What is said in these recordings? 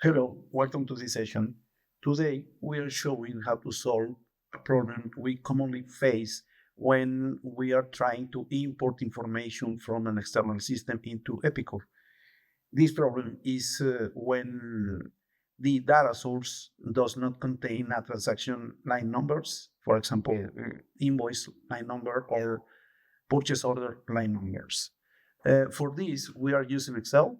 Hello, welcome to this session. Today we are showing how to solve a problem we commonly face when we are trying to import information from an external system into Epicor. This problem is when the data source does not contain a transaction line numbers, for example, invoice line number or purchase order line numbers. For this, we are using Excel.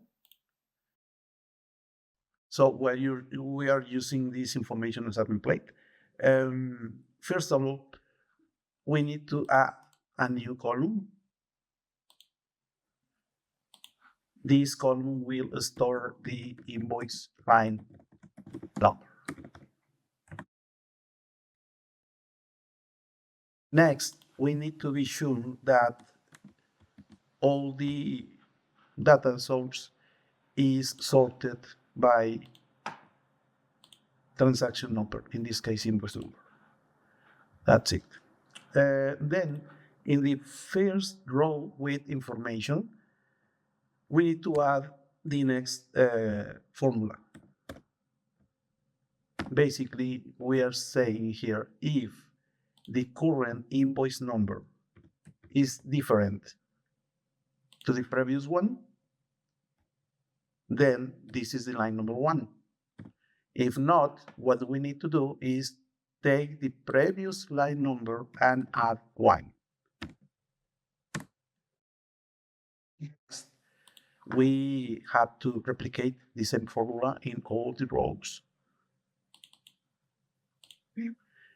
So we are using this information as a template. First of all, we need to add a new column. This column will store the invoice line number. Next, we need to be sure that all the data source is sorted by transaction number, in this case, invoice number. That's it. Then, in the first row with information, we need to add the next formula. Basically, we are saying here, if the current invoice number is different to the previous one, then this is the line number 1. If not, what we need to do is take the previous line number and add 1. Next, we have to replicate the same formula in all the rows.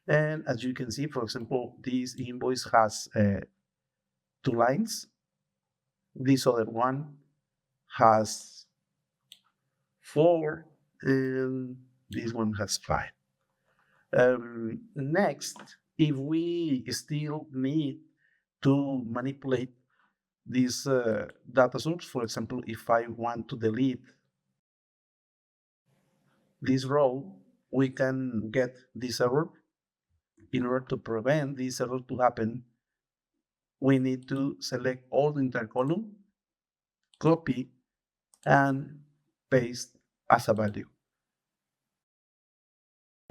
And as you can see, for example, this invoice has 2 lines. This other one has 4, and this one has 5. Next, if we still need to manipulate this data source, for example, if I want to delete this row, we can get this error. In order to prevent this error to happen, we need to select all the entire column, copy, and paste as a value.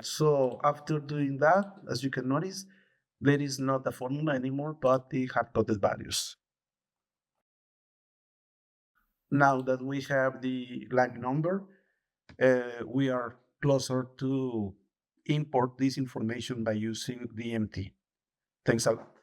So after doing that, as you can notice, there is not a formula anymore, but the hard-coded values. Now that we have the line number, we are closer to import this information by using DMT. Thanks a lot.